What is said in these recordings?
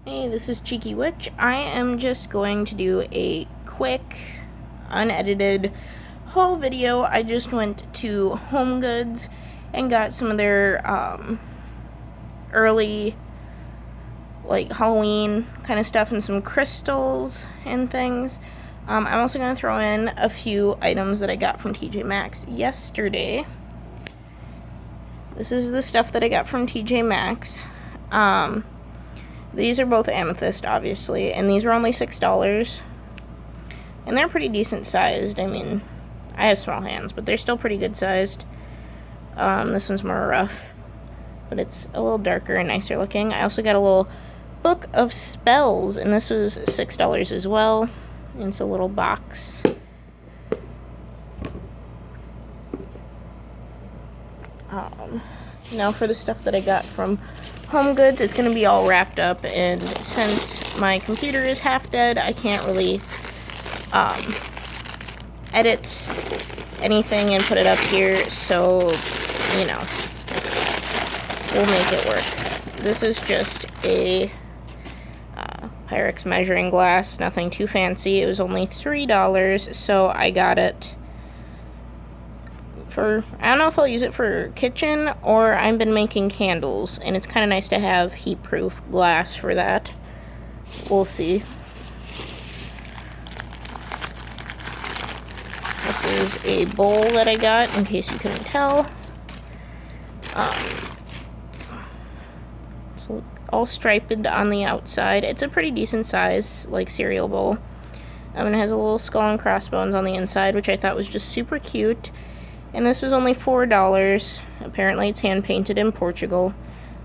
Hey, this is Cheeky Witch. I am just going to do a quick, unedited haul video. I just went to HomeGoods and got some of their early, like, Halloween kind of stuff and some crystals and things. I'm also going to throw in a few items that I got from TJ Maxx yesterday. This is the stuff that I got from TJ Maxx. These are both amethyst, obviously, and these were only $6. And they're pretty decent sized. I mean, I have small hands, but they're still pretty good sized. This one's more rough, but it's a little darker and nicer looking. I also got a little book of spells, and this was $6 as well. And it's a little box. Now for the stuff that I got from HomeGoods, it's going to be all wrapped up, and since my computer is half dead, I can't really edit anything and put it up here, so, you know, we'll make it work. This is just a Pyrex measuring glass, nothing too fancy. It was only $3, so I got it for, I don't know if I'll use it for kitchen, or I've been making candles, and it's kind of nice to have heat-proof glass for that. We'll see. This is a bowl that I got, in case you couldn't tell. It's all striped on the outside. It's a pretty decent size, like, cereal bowl. And it has a little skull and crossbones on the inside, which I thought was just super cute. And this was only $4. Apparently it's hand-painted in Portugal.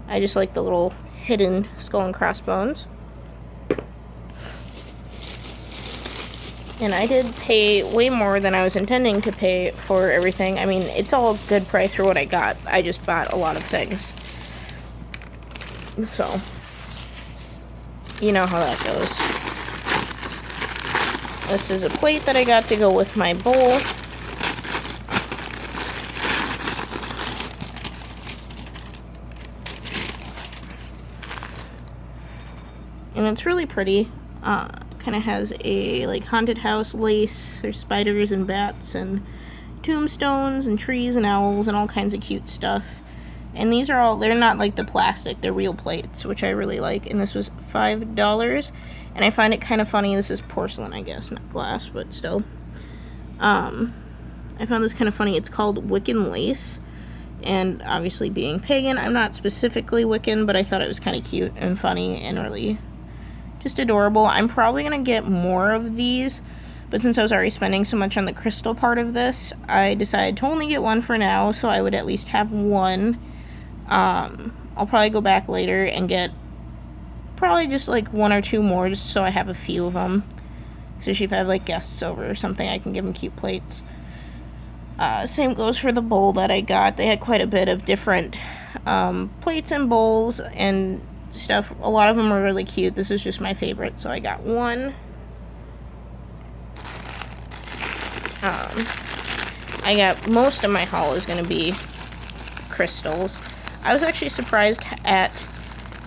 I just like the little hidden skull and crossbones. And I did pay way more than I was intending to pay for everything. I mean, it's all good price for what I got. I just bought a lot of things. So, you know how that goes. This is a plate that I got to go with my bowl. And it's really pretty. Kind of has a, like, haunted house lace. There's spiders and bats and tombstones and trees and owls and all kinds of cute stuff. And these are all, they're not like the plastic, they're real plates, which I really like. And this was $5. And I find it kind of funny. This is porcelain, I guess, not glass, but still. I found this kind of funny. It's called Wiccan lace. And obviously being pagan, I'm not specifically Wiccan, but I thought it was kind of cute and funny and really just adorable. I'm probably going to get more of these, but since I was already spending so much on the crystal part of this, I decided to only get one for now, so I would at least have one. I'll probably go back later and get probably just like one or two more, just so I have a few of them. Especially if I have like guests over or something, I can give them cute plates. Same goes for the bowl that I got. They had quite a bit of different plates and bowls and stuff. A lot of them were really cute. This is just my favorite, so I got one. I got, most of my haul is going to be crystals. I was actually surprised at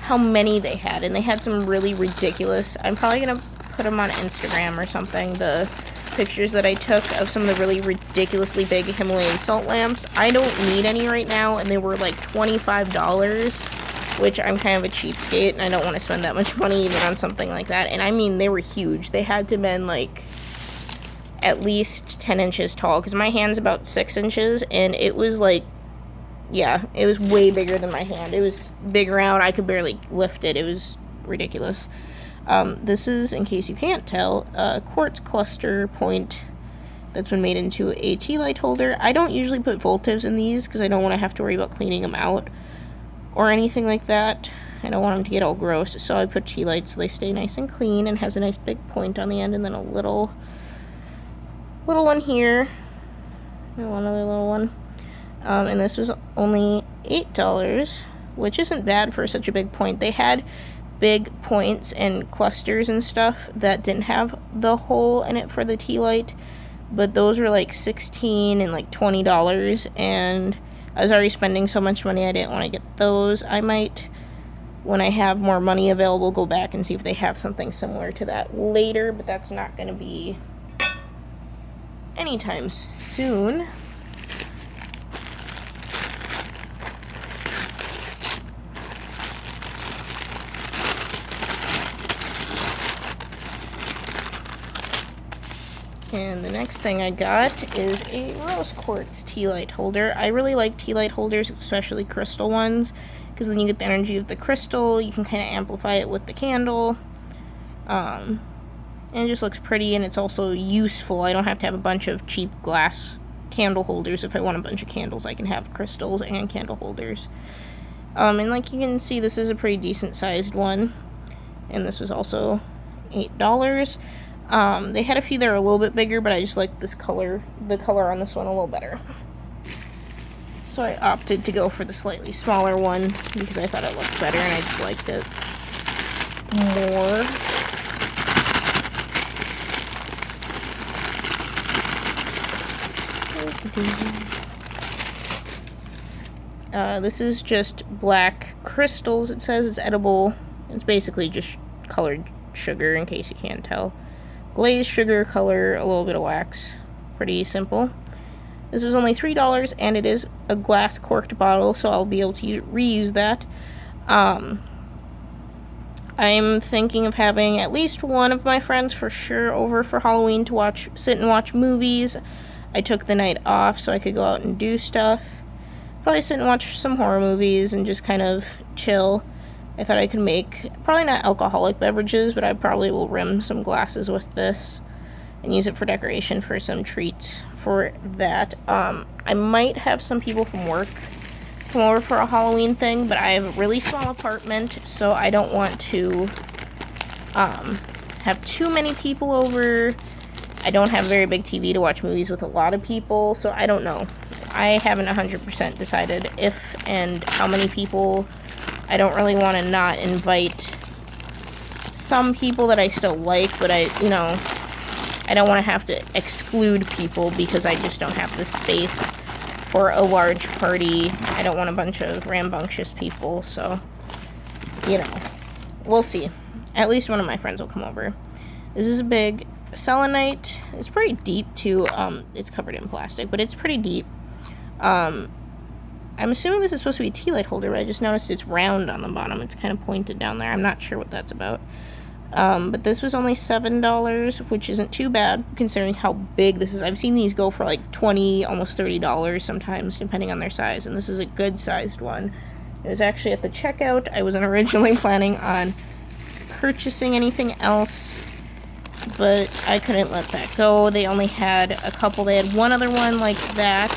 how many they had, and they had some really ridiculous, I'm probably going to put them on Instagram or something, the pictures that I took of some of the really ridiculously big Himalayan salt lamps. I don't need any right now, and they were like $25, which I'm kind of a cheapskate, and I don't want to spend that much money even on something like that. And I mean, they were huge. They had to have been like at least 10 inches tall, because my hand's about 6 inches, and it was like, yeah, it was way bigger than my hand. It was big around. I could barely lift it. It was ridiculous. This is, in case you can't tell, a quartz cluster point that's been made into a tea light holder. I don't usually put votives in these because I don't want to have to worry about cleaning them out or anything like that. I don't want them to get all gross, so I put tea lights so they stay nice and clean, and has a nice big point on the end, and then a little one here, and one other little one. And this was only $8, which isn't bad for such a big point. They had big points and clusters and stuff that didn't have the hole in it for the tea light, but those were like $16 and like $20, and I was already spending so much money I didn't want to get those. I might when I have more money available, go back and see if they have something similar to that later, but that's not going to be anytime soon. And the next thing I got is a rose quartz tea light holder. I really like tea light holders, especially crystal ones, because then you get the energy of the crystal, you can kind of amplify it with the candle. And it just looks pretty, and it's also useful. I don't have to have a bunch of cheap glass candle holders. If I want a bunch of candles, I can have crystals and candle holders. And like you can see, this is a pretty decent sized one, and this was also $8. They had a few that are a little bit bigger, but I just like this color, the color on this one a little better. So I opted to go for the slightly smaller one because I thought it looked better and I just liked it more. This is just black crystals. It says it's edible. It's basically just colored sugar, in case you can't tell. Glazed sugar, color, a little bit of wax. Pretty simple. This was only $3, and it is a glass corked bottle, so I'll be able to reuse that. I'm thinking of having at least one of my friends for sure over for Halloween to sit and watch movies. I took the night off so I could go out and do stuff. Probably sit and watch some horror movies and just kind of chill. I thought I could make, probably not alcoholic beverages, but I probably will rim some glasses with this and use it for decoration for some treats for that. I might have some people from work come over for a Halloween thing, but I have a really small apartment, so I don't want to have too many people over. I don't have a very big TV to watch movies with a lot of people, so I don't know. I haven't 100% decided if and how many people. I don't really want to not invite some people that I still like, but I don't want to have to exclude people because I just don't have the space for a large party. I don't want a bunch of rambunctious people, so, we'll see. At least one of my friends will come over. This is a big selenite. It's pretty deep, too. It's covered in plastic, but it's pretty deep. I'm assuming this is supposed to be a tea light holder, but I just noticed it's round on the bottom. It's kind of pointed down there. I'm not sure what that's about. But this was only $7, which isn't too bad considering how big this is. I've seen these go for like $20, almost $30 sometimes, depending on their size. And this is a good sized one. It was actually at the checkout. I wasn't originally planning on purchasing anything else, but I couldn't let that go. They only had a couple. They had one other one like that.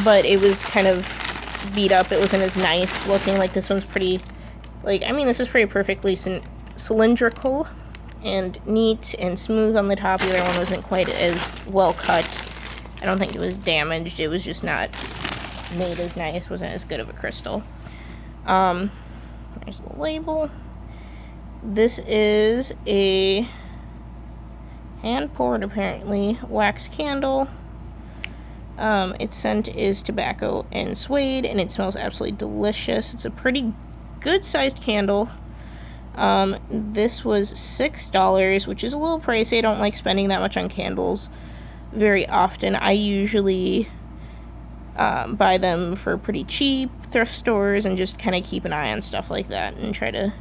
But it was kind of beat up. It wasn't as nice looking. Like, this one's pretty, this is pretty perfectly cylindrical and neat and smooth on the top. The other one wasn't quite as well cut. I don't think it was damaged. It was just not made as nice. Wasn't as good of a crystal. There's the label. This is a hand-poured, apparently, wax candle. Its scent is tobacco and suede, and it smells absolutely delicious. It's a pretty good-sized candle. This was $6, which is a little pricey. I don't like spending that much on candles very often. I usually buy them for pretty cheap, thrift stores, and just kind of keep an eye on stuff like that and try to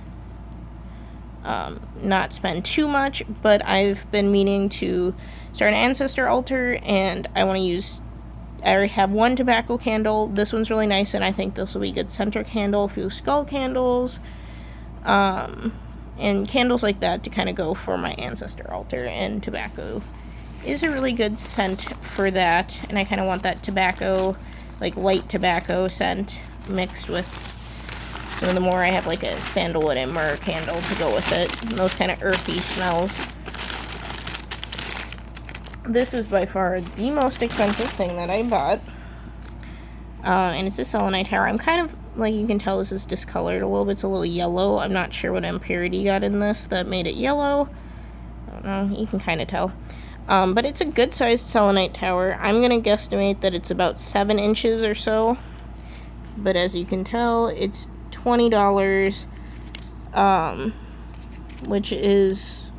not spend too much. But I've been meaning to start an ancestor altar, and I already have one tobacco candle. This one's really nice, and I think this will be a good center candle. A few skull candles, and candles like that to kind of go for my ancestor altar. And tobacco is a really good scent for that, and I kind of want that tobacco, like light tobacco scent mixed with some of the more. I have like a sandalwood and myrrh candle to go with it, and those kind of earthy smells. This was by far the most expensive thing that I bought. And it's a selenite tower. I'm kind of, like you can tell, this is discolored a little bit. It's a little yellow. I'm not sure what impurity got in this that made it yellow. I don't know. You can kind of tell. But it's a good-sized selenite tower. I'm going to guesstimate that it's about 7 inches or so. but as you can tell, it's $20, which is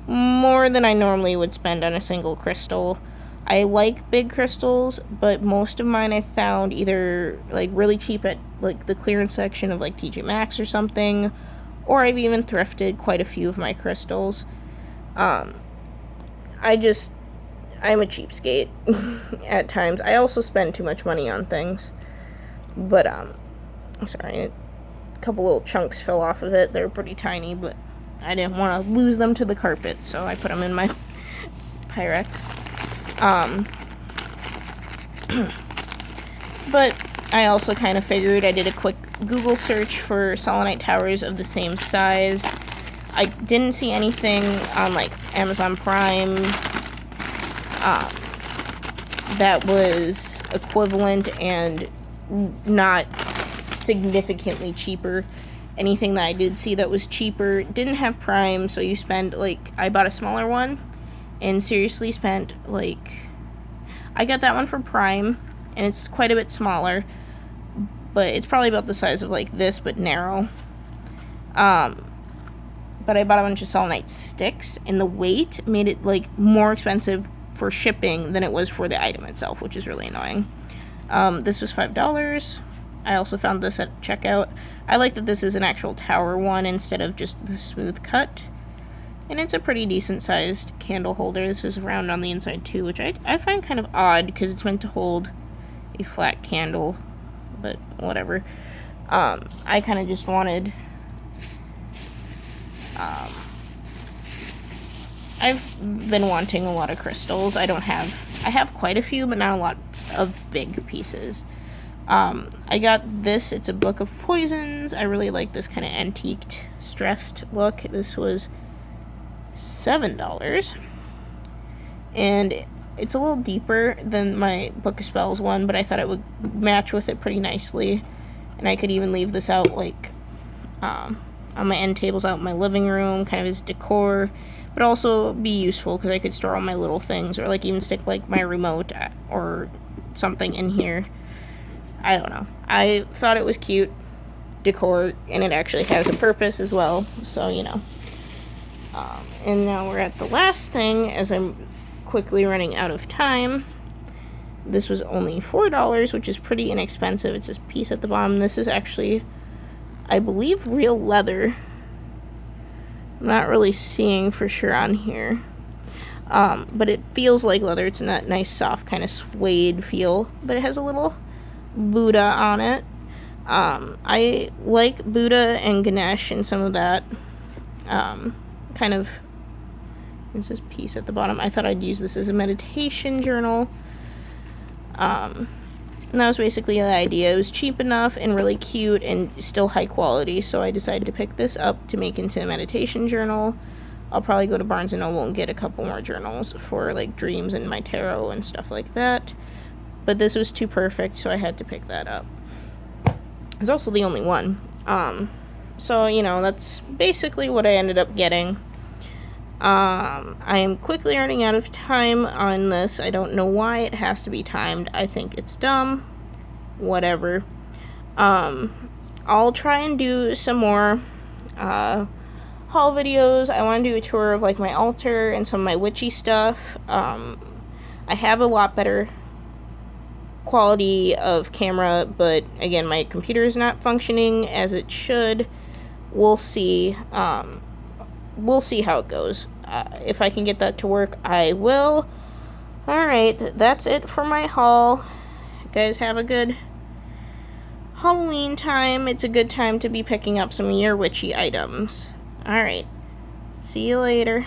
more than I normally would spend on a single crystal. I like big crystals, but most of mine I found either like really cheap at like the clearance section of like TJ Maxx or something, or I've even thrifted quite a few of my crystals. I'm a cheapskate at times. I also spend too much money on things. But sorry, a couple little chunks fell off of it. They're pretty tiny, but I didn't want to lose them to the carpet, so I put them in my Pyrex. But I also kind of figured, I did a quick Google search for Solonite towers of the same size. I didn't see anything on like Amazon Prime that was equivalent and not significantly cheaper. Anything that I did see that was cheaper didn't have Prime, so you spend like, I bought a smaller one and seriously spent like, I got that one for Prime and it's quite a bit smaller, but it's probably about the size of like this but narrow. But I bought a bunch of Solonite sticks, and the weight made it like more expensive for shipping than it was for the item itself, which is really annoying. This was $5. I also found this at checkout. I like that this is an actual tower one instead of just the smooth cut. And it's a pretty decent sized candle holder. This is round on the inside too, which I find kind of odd because it's meant to hold a flat candle, but whatever. I kind of just wanted... I've been wanting a lot of crystals. I have quite a few, but not a lot of big pieces. I got this. It's a book of poisons. I really like this kind of antiqued, stressed look. This was $7. And it's a little deeper than my Book of Spells one, but I thought it would match with it pretty nicely. And I could even leave this out, like, on my end tables out in my living room, kind of as decor. But also be useful because I could store all my little things, or like even stick like my remote or something in here. I don't know. I thought it was cute decor, and it actually has a purpose as well, so you know. And now we're at the last thing, as I'm quickly running out of time. This was only $4, which is pretty inexpensive. It's this piece at the bottom. This is actually, I believe, real leather. I'm not really seeing for sure on here. But it feels like leather. It's in that nice soft kind of suede feel. But it has a little Buddha on it. I like Buddha and Ganesh and some of that kind of... It's this piece at the bottom. I thought I'd use this as a meditation journal. And that was basically the idea. It was cheap enough and really cute and still high quality, so I decided to pick this up to make into a meditation journal. I'll probably go to Barnes & Noble and get a couple more journals for like dreams and my tarot and stuff like that. But this was too perfect, so I had to pick that up. It's also the only one. So, you know, that's basically what I ended up getting. I am quickly running out of time on this. I don't know why it has to be timed. I think it's dumb. Whatever. I'll try and do some more haul videos. I want to do a tour of like my altar and some of my witchy stuff. I have a lot better quality of camera, but again, my computer is not functioning as it should. We'll see. We'll see how it goes. If I can get that to work, I will. Alright, that's it for my haul. You guys have a good Halloween time. It's a good time to be picking up some of your witchy items. Alright, see you later.